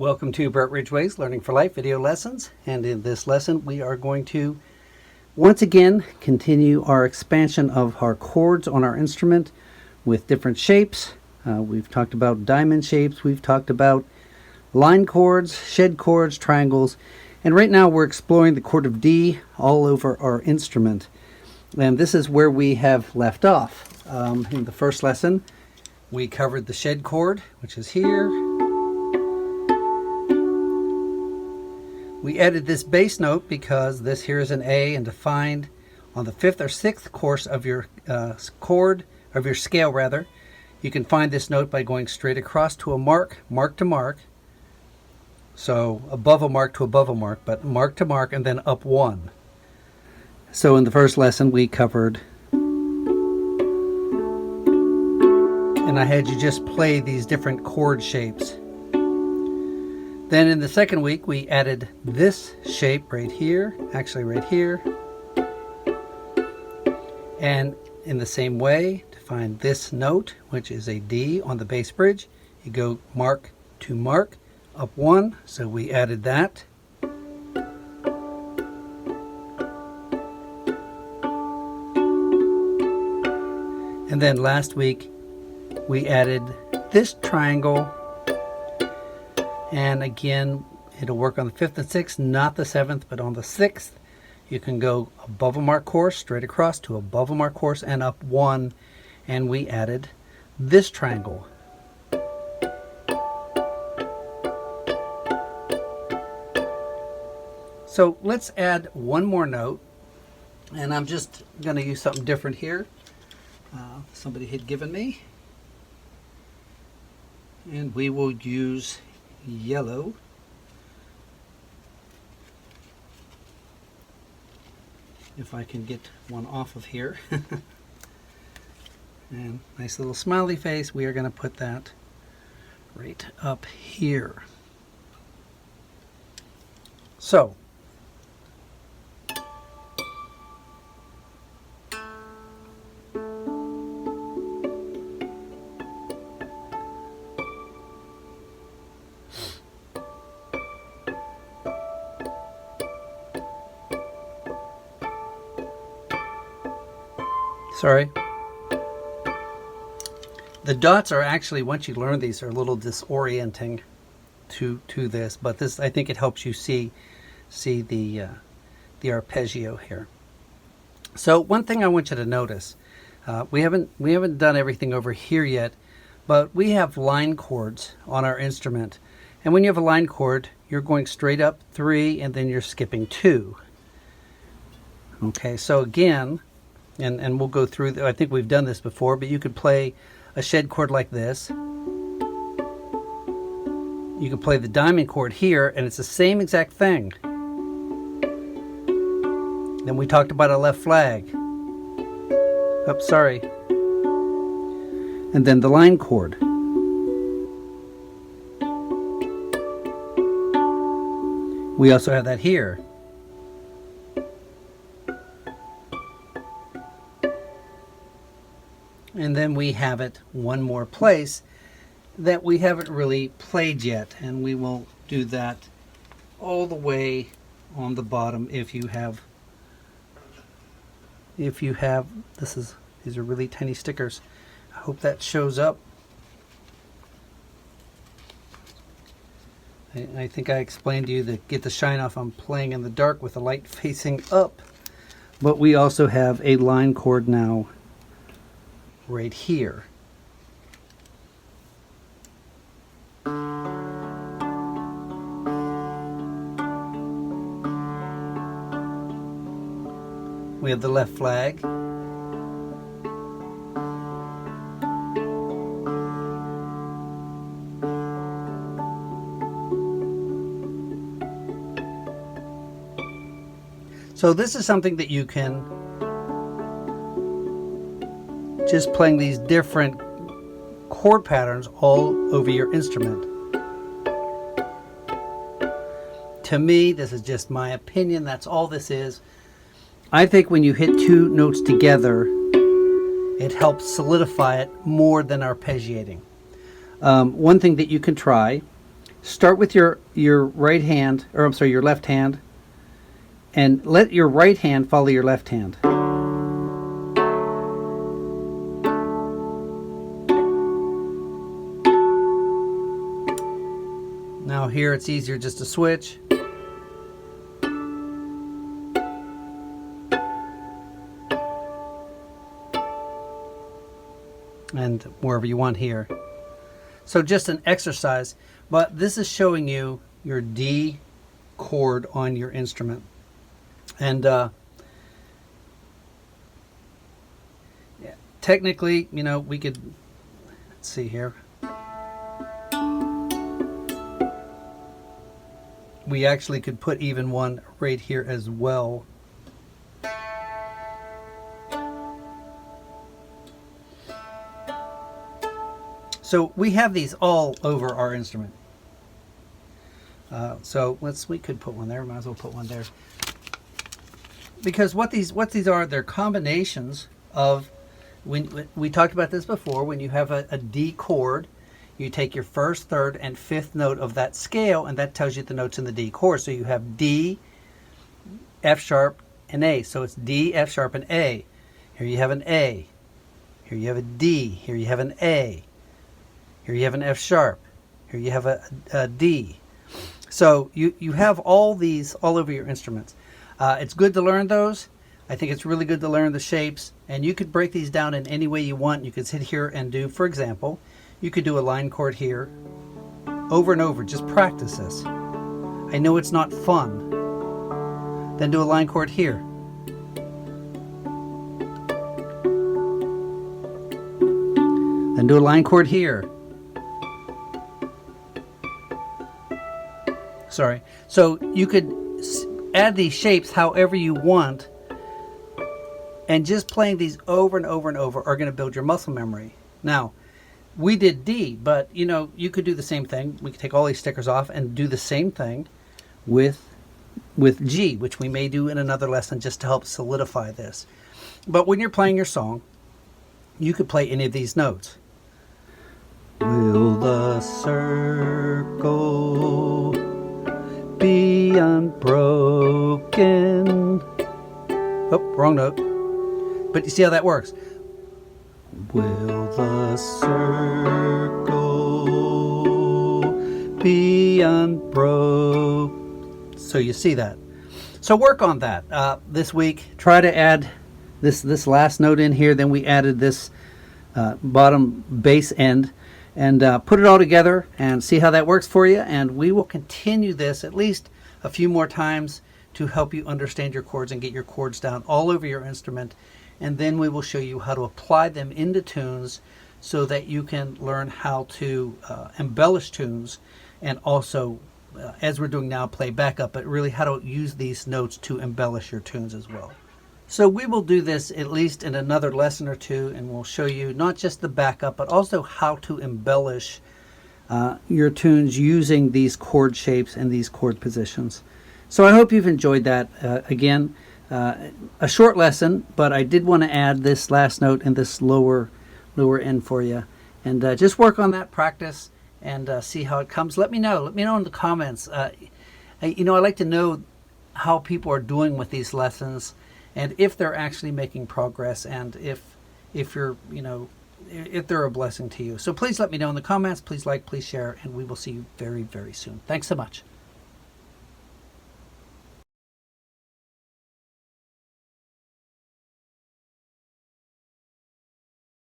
Welcome to Brett Ridgeway's Learning for Life video lessons, and in this lesson we are going to once again continue our expansion of our chords on our instrument with different shapes. We've talked about diamond shapes, we've talked about line chords, shed chords, triangles, and right now we're exploring the chord of D all over our instrument. And this is where we have left off. In the first lesson we covered the shed chord, which is here. We added this bass note because this here is an A, and defined on the 5th or 6th course of your chord, of your scale rather. You can find this note by going straight across to a mark, mark to mark. So above a mark to above a mark, but mark to mark and then up one. So in the first lesson we covered, and I had you just play these different chord shapes. Then in the second week we added this shape right here, actually right here. And in the same way, to find this note, which is a D on the bass bridge, you go mark to mark, up one, so we added that. And then last week we added this triangle. And again, it'll work on the 5th and 6th, not the 7th, but on the 6th. You can go above a mark course, straight across to above a mark course, and up one. And we added this triangle. So let's add one more note. And I'm just going to use something different here. Somebody had given me. And we will use yellow. If I can get one off of here. And nice little smiley face. We are going to put that right up here. So sorry. The dots are actually, once you learn these, are a little disorienting to this, but this, I think it helps you see the arpeggio here. So one thing I want you to notice, we haven't done everything over here yet, but we have line chords on our instrument, and when you have a line chord, you're going straight up 3 and then you're skipping 2. Okay, so again, and we'll go through, I think we've done this before, but you could play a shed chord like this. You can play the diamond chord here, and it's the same exact thing. Then we talked about a left flag. Oh, sorry. And then the line chord. We also have that here. And then we have it one more place that we haven't really played yet, and we will do that all the way on the bottom if you have these are really tiny stickers. I hope that shows up. I think I explained to you that get the shine off, I'm playing in the dark with the light facing up. But we also have a line chord now right here. We have the left flag. So this is something that you can, just playing these different chord patterns all over your instrument. To me, this is just my opinion, that's all this is. I think when you hit two notes together, it helps solidify it more than arpeggiating. One thing that you can try start with your right hand, or I'm sorry, your left hand, and let your right hand follow your left hand. Now here it's easier just to switch. And wherever you want here. So just an exercise, but this is showing you your D chord on your instrument. And yeah, technically, you know, we could, let's see here. We actually could put even one right here as well. So we have these all over our instrument. So we could put one there. Might as well put one there. Because what these are, they're combinations of, when we talked about this before, when you have a D chord, you take your first, third, and fifth note of that scale, and that tells you the notes in the D chord. So you have D, F sharp, and A. So it's D, F sharp, and A. Here you have an A. Here you have a D. Here you have an A. Here you have an F sharp. Here you have a D. So you have all these all over your instruments. It's good to learn those. I think it's really good to learn the shapes. And you could break these down in any way you want. You could sit here and do, for example, you could do a line chord here over and over. Just practice this. I know it's not fun. Then do a line chord here. Then do a line chord here. Sorry. So you could add these shapes however you want, and just playing these over and over and over are going to build your muscle memory. Now, we did D, but you know, you could do the same thing. We could take all these stickers off and do the same thing with G, which we may do in another lesson just to help solidify this. But when you're playing your song, you could play any of these notes. Will the circle be unbroken? Oh, wrong note. But you see how that works. Will the circle be unbroken? So you see that. So work on that this week. Try to add this last note in here. Then we added this bottom bass end, and put it all together and see how that works for you. And we will continue this at least a few more times to help you understand your chords and get your chords down all over your instrument. And then we will show you how to apply them into tunes so that you can learn how to embellish tunes, and also, as we're doing now, play backup, but really how to use these notes to embellish your tunes as well. So we will do this at least in another lesson or two, and we'll show you not just the backup, but also how to embellish your tunes using these chord shapes and these chord positions. So I hope you've enjoyed that. Again, a short lesson, but I did want to add this last note and this lower end for you. And just work on that, practice, and see how it comes. Let me know. Let me know in the comments. You know, I like to know how people are doing with these lessons, and if they're actually making progress, and if you're, you know, if they're a blessing to you. So please let me know in the comments. Please like, please share, and we will see you very, very soon. Thanks so much.